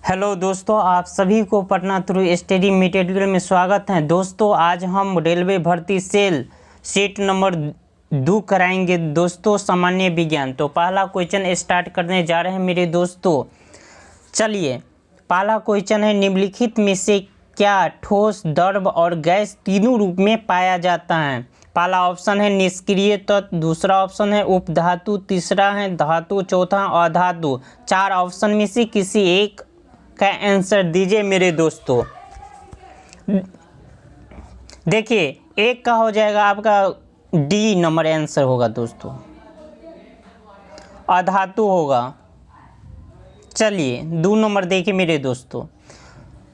Hello दोस्तों, आप सभी को पटना थ्रू स्टडी मटेरियल में स्वागत है। दोस्तों आज हम रेलवे भर्ती सेल सीट नंबर 2 कराएंगे दोस्तों, सामान्य विज्ञान। तो पहला क्वेश्चन स्टार्ट करने जा रहे हैं मेरे दोस्तों। चलिए, पहला क्वेश्चन है, निम्नलिखित में से क्या ठोस, द्रव और गैस तीनों रूप में पाया जाता है? पहला ऑप्शन है निष्क्रिय तत्व, दूसरा ऑप्शन है उपधातु, तीसरा है धातु, चौथा अधातु। 4 ऑप्शन में से किसी एक का आंसर दीजिए मेरे दोस्तों। देखिए, एक का हो जाएगा आपका डी नंबर आंसर होगा दोस्तों, अधातु होगा। चलिए 2 नंबर देखिए मेरे दोस्तों।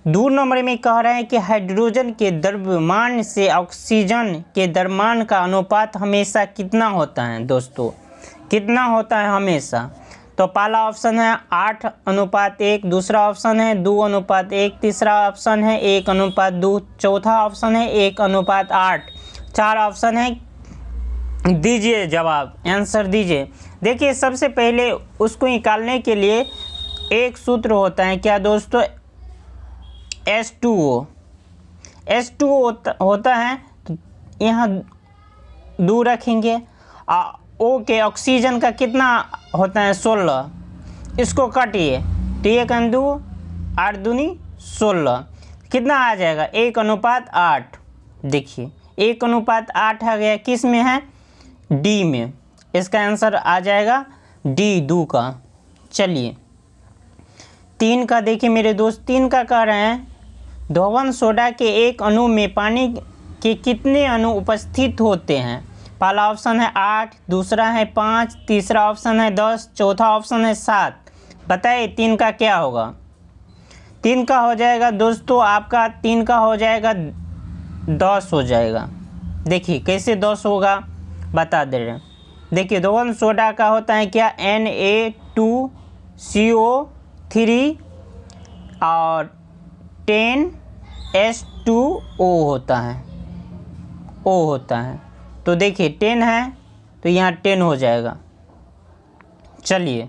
2 नंबर में कह रहे हैं कि हाइड्रोजन के द्रव्यमान से ऑक्सीजन के द्रव्यमान का अनुपात हमेशा कितना होता है दोस्तों? कितना होता है हमेशा? तो पहला ऑप्शन है 8:1, दूसरा ऑप्शन है 2:1, तीसरा ऑप्शन है 1:2, चौथा ऑप्शन है 1:8। 4 ऑप्शन है, दीजिए जवाब, आंसर दीजिए। देखिए, सबसे पहले उसको निकालने के लिए एक सूत्र होता है, क्या दोस्तों? H2O होता है। तो यहाँ 2 रखेंगे। ओ के ऑक्सीजन का कितना होता है? 16। इसको काटिए, तो 1 2 8 दूनी 16, कितना आ जाएगा? 1:8। देखिए 1:8 आ गया, किस में है? डी में। इसका आंसर आ जाएगा डी, 2 का। चलिए 3 का देखिए मेरे दोस्त। 3 का कह रहे हैं, धोवन सोडा के एक अणु में पानी के कितने अणु उपस्थित होते हैं? पहला ऑप्शन है 8, दूसरा है 5, तीसरा ऑप्शन है 10, चौथा ऑप्शन है 7। बताइए 3 का क्या होगा? 3 का हो जाएगा दोस्तों आपका, 3 का हो जाएगा 10 हो जाएगा। देखिए कैसे 10 होगा, बता दे रहे हैं। देखिए धोवन सोडा का होता है क्या? Na2CO3 और 10H2O होता है, O होता है। तो देखिए 10 है तो यहाँ 10 हो जाएगा। चलिए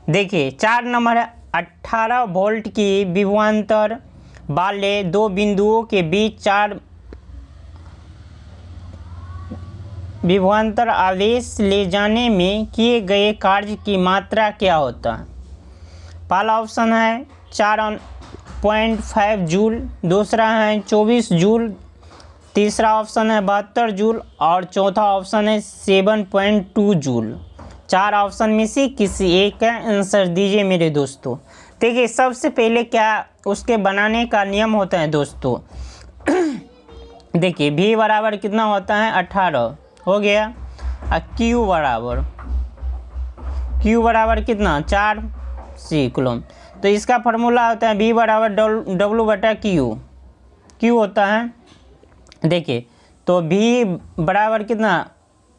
देखिए 4 नंबर है, 18 वोल्ट की विभवांतर वाले 2 बिंदुओं के बीच 4 विभवांतर आवेश ले जाने में किए गए कार्य की मात्रा क्या होता है? पहला ऑप्शन है 4.5 जूल, दूसरा है 24 जूल, तीसरा ऑप्शन है 72 जूल और चौथा ऑप्शन है 7.2 जूल। 4 ऑप्शन में से किसी एक का आंसर दीजिए मेरे दोस्तों। देखिए सबसे पहले क्या उसके बनाने का नियम होता है दोस्तों। देखिए V बराबर कितना होता है? 18 हो गया। और Q बराबर कितना? 4 कूलम। तो इसका फार्मूला होता है V बराबर W/Q। Q होता है, देखिए तो V बराबर कितना?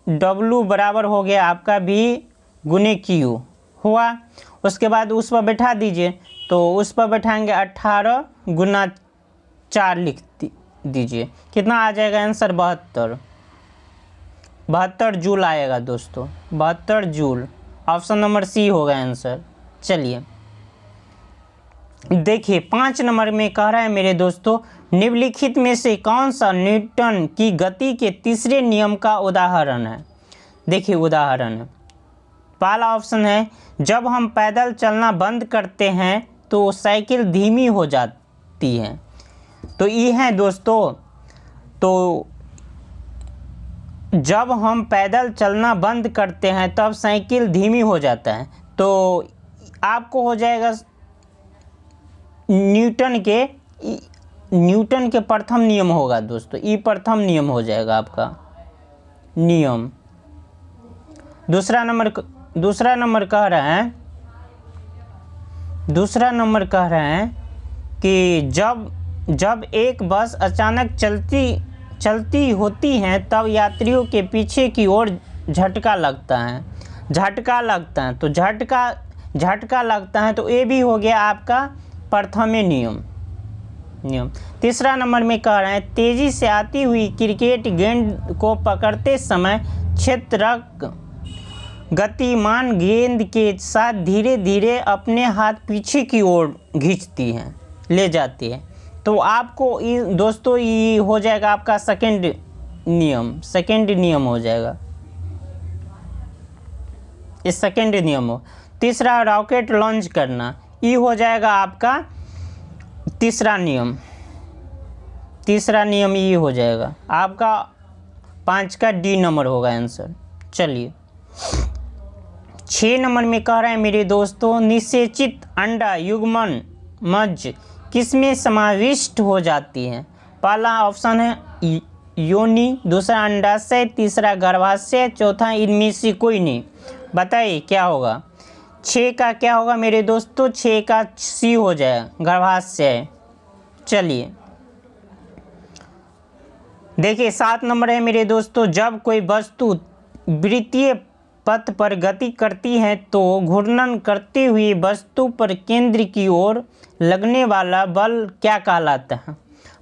W बराबर हो गया आपका V गुने Q हुआ। उसके बाद उस पर बैठा दीजिए, तो उस पर बैठाएंगे 18 गुना 4 लिख दीजिए, कितना आ जाएगा आंसर? 72 जूल आएगा दोस्तों, 72 जूल। ऑप्शन नंबर सी होगा आंसर। चलिए देखिए 5 नंबर में कह रहा है मेरे दोस्तों, निम्नलिखित में से कौन सा न्यूटन की गति के तीसरे नियम का उदाहरण है? देखिए उदाहरण है, पहला ऑप्शन है, जब हम पैदल चलना बंद करते हैं तो साइकिल धीमी हो जाती है। तो ये है दोस्तों, तो जब हम पैदल चलना बंद करते हैं तब साइकिल धीमी हो जाता है। तो आपको हो जाएगा न्यूटन के प्रथम नियम होगा दोस्तों, ये प्रथम नियम हो जाएगा आपका नियम। दूसरा नंबर कह रहे हैं कि जब एक बस अचानक चलती होती है तब यात्रियों के पीछे की ओर झटका लगता है। तो झटका लगता है, तो ये भी हो गया आपका प्रथम नियम। तीसरा नंबर में कह रहे हैं, तेजी से आती हुई क्रिकेट गेंद को पकड़ते समय क्षेत्रक गतिमान गेंद के साथ धीरे धीरे अपने हाथ पीछे की ओर खींचती हैं, ले जाती है। तो आपको दोस्तों ये हो जाएगा आपका सेकंड नियम हो जाएगा, इस सेकंड नियम हो। तीसरा रॉकेट लॉन्च करना, ये हो जाएगा आपका तीसरा नियम ये हो जाएगा आपका 5 का डी नंबर होगा आंसर। चलिए 6 नंबर में कह रहे हैं मेरे दोस्तों, निषेचित अंडा युग्मन मज्ज किसमें समाविष्ट हो जाती है? पहला ऑप्शन है योनि, दूसरा अंडाशय, तीसरा गर्भाशय, चौथा इनमें से कोई नहीं। बताइए क्या होगा? 6 का क्या होगा मेरे दोस्तों? 6 का सी हो जाएगा, गर्भाशय। चलिए देखिए 7 नंबर है मेरे दोस्तों, जब कोई वस्तु वृत्तीय पथ पर गति करती है तो घूर्णन करते हुए वस्तु पर केंद्र की ओर लगने वाला बल क्या कहलाता है?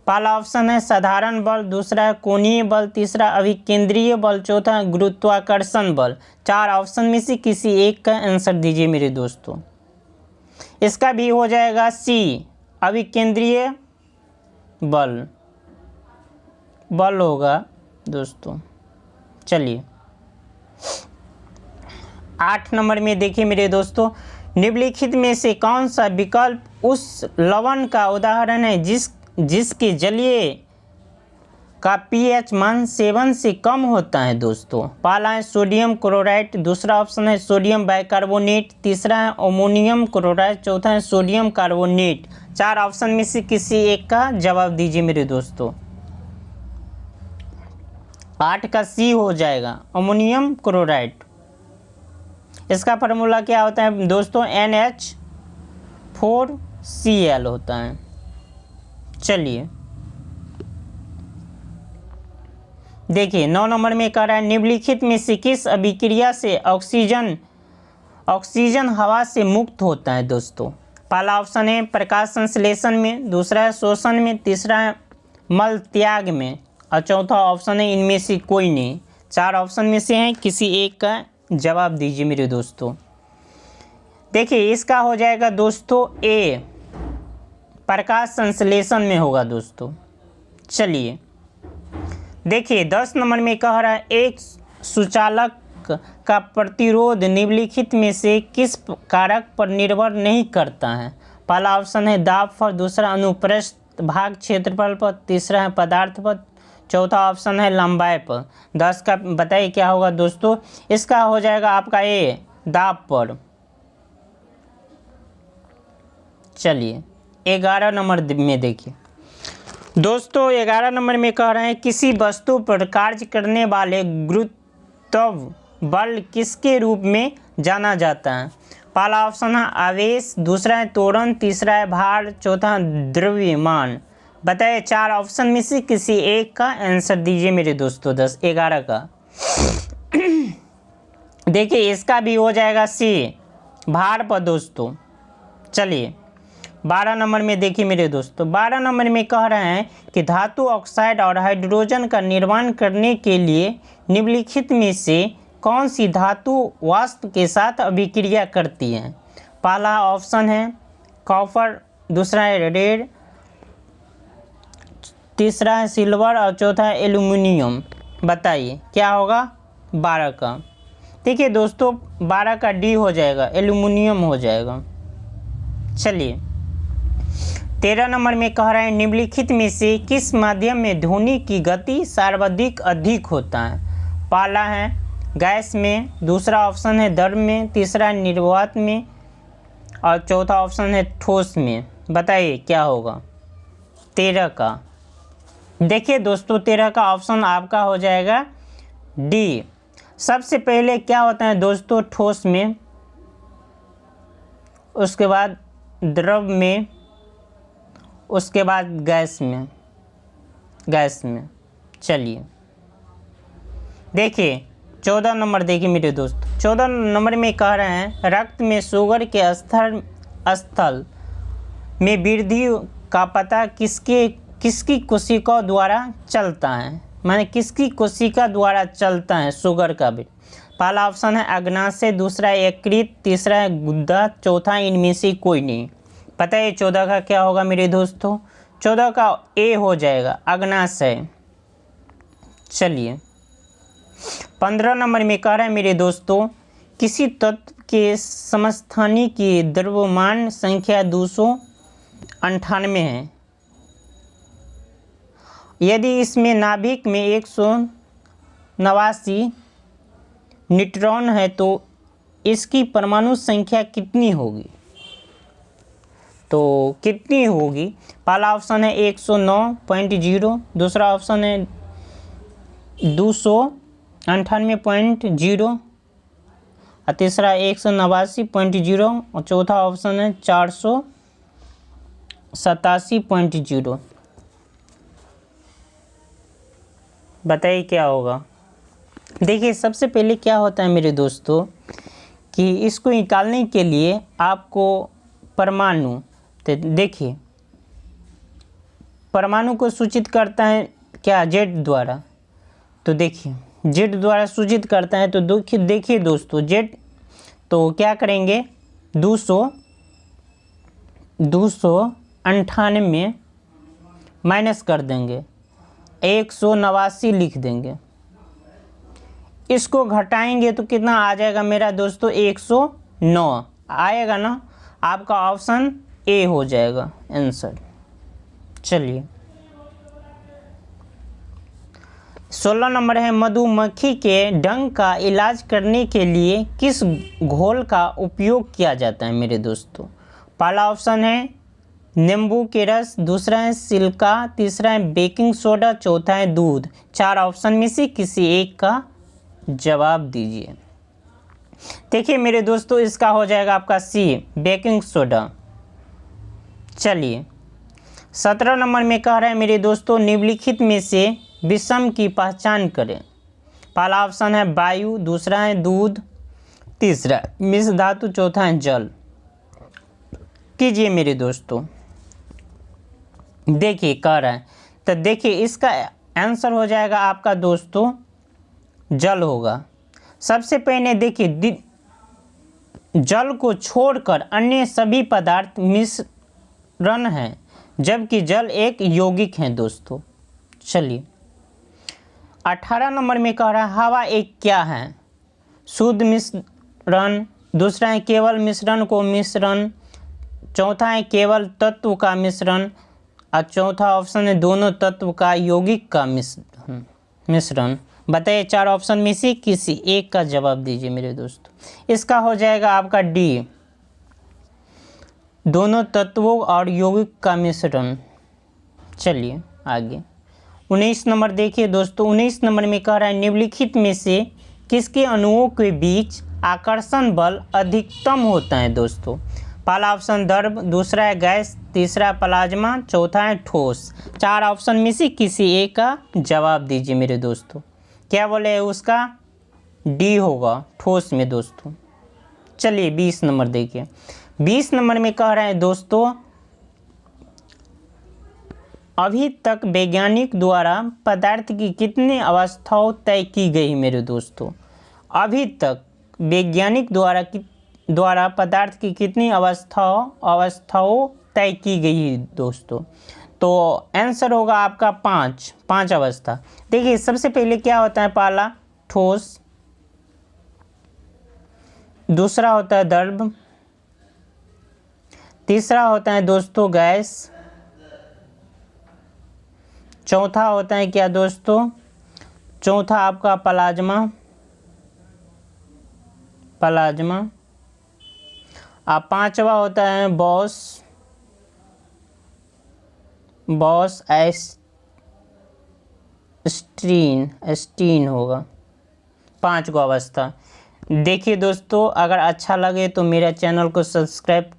पहला ऑप्शन है साधारण बल, दूसरा है कोणीय बल, तीसरा अभिकेंद्रीय बल, चौथा गुरुत्वाकर्षण बल। 4 ऑप्शन में से किसी एक का आंसर दीजिए मेरे दोस्तों। इसका भी हो जाएगा सी, अभिकेंद्रीय बल होगा दोस्तों। चलिए 8 नंबर में देखिए मेरे दोस्तों, निम्नलिखित में से कौन सा विकल्प उस लवण का उदाहरण है जिसके जलीय का पीएच मान 7 से कम होता है दोस्तों? पहला है सोडियम क्लोराइड, दूसरा ऑप्शन है सोडियम बाइकार्बोनेट, तीसरा है अमोनियम क्लोराइड, चौथा है सोडियम कार्बोनेट। 4 ऑप्शन में से किसी एक का जवाब दीजिए मेरे दोस्तों। 8 का सी हो जाएगा, अमोनियम क्लोराइड। इसका फार्मूला क्या होता है दोस्तों? NH4Cl होता है। चलिए देखिए 9 नंबर में कह रहा है, निम्नलिखित में से किस अभिक्रिया से ऑक्सीजन हवा से मुक्त होता है दोस्तों? पहला ऑप्शन है प्रकाश संश्लेषण में, दूसरा है शोषण में, तीसरा है मल त्याग में और चौथा ऑप्शन है इनमें से कोई नहीं। 4 ऑप्शन में से हैं, किसी एक का जवाब दीजिए मेरे दोस्तों। देखिए इसका हो जाएगा दोस्तों ए, प्रकाश संश्लेषण में होगा दोस्तों। चलिए देखिए 10 नंबर में कह रहा है, एक सुचालक का प्रतिरोध निम्नलिखित में से किस कारक पर निर्भर नहीं करता है? पहला ऑप्शन है दाब पर, दूसरा अनुप्रस्थ भाग क्षेत्रफल पर, तीसरा है पदार्थ पर, चौथा ऑप्शन है लंबाई पर। 10 का बताइए क्या होगा दोस्तों? इसका हो जाएगा आपका ए, दाब पर। चलिए 11 नंबर में देखिए दोस्तों, 11 नंबर में कह रहे हैं, किसी वस्तु पर कार्य करने वाले गुरुत्व बल किसके रूप में जाना जाता है? पहला ऑप्शन है आवेश, दूसरा है त्वरण, तीसरा है भार, चौथा द्रव्यमान। बताइए 4 ऑप्शन में से किसी एक का आंसर दीजिए मेरे दोस्तों। 11 का देखिए इसका भी हो जाएगा सी, भार पर दोस्तों। चलिए 12 नंबर में देखिए मेरे दोस्तों, 12 नंबर में कह रहे हैं कि धातु ऑक्साइड और हाइड्रोजन का निर्माण करने के लिए निम्नलिखित में से कौन सी धातु वाष्प के साथ अभिक्रिया करती है? पहला ऑप्शन है कॉपर, दूसरा है रेड, तीसरा है सिल्वर और चौथा है एल्युमिनियम। बताइए क्या होगा 12 का? देखिए दोस्तों 12 का डी हो जाएगा, एल्युमिनियम हो जाएगा। चलिए 13 नंबर में कह रहे हैं, निम्नलिखित में से किस माध्यम में ध्वनि की गति सर्वाधिक अधिक होता है? पहला है गैस में, दूसरा ऑप्शन है द्रव में, तीसरा है निर्वात में और चौथा ऑप्शन है ठोस में। बताइए क्या होगा 13 का? देखिए दोस्तों 13 का ऑप्शन आपका हो जाएगा डी। सबसे पहले क्या होता है दोस्तों? ठोस में, उसके बाद द्रव में, उसके बाद गैस में। चलिए देखिए 14 नंबर देखिए मेरे दोस्त, 14 नंबर में कह रहे हैं, रक्त में शुगर के स्थल में वृद्धि का पता किसकी कोशिका द्वारा चलता है? माने किसकी कोशिका द्वारा चलता है शुगर का भी? पहला ऑप्शन है अग्नाशय, दूसरा है यकृत, तीसरा है गुदा, चौथा इनमें से कोई नहीं। पता है 14 का क्या होगा मेरे दोस्तों? 14 का ए हो जाएगा, अग्नाशय। चलिए 15 नंबर में कह रहा है मेरे दोस्तों, किसी तत्व के समस्थानिक की द्रव्यमान संख्या 298 है। यदि इसमें नाभिक में 189 न्यूट्रॉन है तो इसकी परमाणु संख्या कितनी होगी? तो कितनी होगी? पहला ऑप्शन है 109.0, दूसरा ऑप्शन है 298.0 और तीसरा 189.0 और चौथा ऑप्शन है 487.0। बताइए क्या होगा? देखिए सबसे पहले क्या होता है मेरे दोस्तों कि इसको निकालने के लिए आपको परमाणु, तो देखिए परमाणु को सूचित करता है क्या? जेड द्वारा। तो देखिए जेड द्वारा सूचित करता है, तो देखिए दोस्तों जेड, तो क्या करेंगे 298 में माइनस कर देंगे, 189 लिख देंगे। इसको घटाएंगे तो कितना आ जाएगा मेरा दोस्तों? 109 आएगा ना। आपका ऑप्शन ए हो जाएगा आंसर। चलिए 16 नंबर है, मधुमक्खी के डंक का इलाज करने के लिए किस घोल का उपयोग किया जाता है मेरे दोस्तों? पहला ऑप्शन है नींबू के रस, दूसरा है सिल्का, तीसरा है बेकिंग सोडा, चौथा है दूध। 4 ऑप्शन में से किसी एक का जवाब दीजिए। देखिए मेरे दोस्तों इसका हो जाएगा आपका सी, बेकिंग सोडा। चलिए 17 नंबर में कह रहा है मेरे दोस्तों, निम्नलिखित में से विषम की पहचान करें। पहला ऑप्शन है वायु, दूसरा है दूध, तीसरा मिश्र धातु, चौथा है जल। कीजिए मेरे दोस्तों। देखिए कह रहा है, तो देखिए इसका आंसर हो जाएगा आपका दोस्तों जल होगा। सबसे पहले देखिए जल को छोड़कर अन्य सभी पदार्थ मिश्रण हैं, जबकि जल एक यौगिक है दोस्तों। चलिए 18 नंबर में कह रहा है हवा एक क्या है? शुद्ध मिश्रण, दूसरा है केवल मिश्रण को मिश्रण, चौथा है केवल तत्व का मिश्रण और चौथा ऑप्शन है दोनों तत्व का यौगिक का मिश्रण। बताइए 4 ऑप्शन में से किसी एक का जवाब दीजिए मेरे दोस्तों। इसका हो जाएगा आपका डी, दोनों तत्वों और यौगिक का मिश्रण। चलिए आगे 19 नंबर देखिए दोस्तों। 19 नंबर में कह रहा है निम्नलिखित में से किसके अणुओं के बीच आकर्षण बल अधिकतम होता है दोस्तों? पहला ऑप्शन द्रव, दूसरा है गैस, तीसरा प्लाज्मा, चौथा है ठोस। 4 ऑप्शन में से किसी एक का जवाब दीजिए मेरे दोस्तों। क्या बोले उसका? डी होगा, ठोस में दोस्तों। चलिए 20 नंबर देखिए। 20 नंबर में कह रहे हैं दोस्तों, अभी तक वैज्ञानिक द्वारा पदार्थ की कितनी अवस्थाओं तय की गई मेरे दोस्तों? अभी तक वैज्ञानिक द्वारा पदार्थ की कितनी अवस्थाओं तय की गई दोस्तों? तो आंसर होगा आपका 5 अवस्था। देखिए सबसे पहले क्या होता है? पहला ठोस, दूसरा होता है द्रव, तीसरा होता है दोस्तों गैस, चौथा होता है क्या दोस्तों? चौथा आपका प्लाज्मा और 5वां होता है बॉस एस्टीन होगा। 5 को अवस्था। देखिए दोस्तों अगर अच्छा लगे तो मेरा चैनल को सब्सक्राइब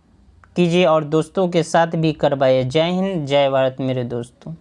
कीजिए और दोस्तों के साथ भी करवाइए। जय हिंद, जय भारत मेरे दोस्तों।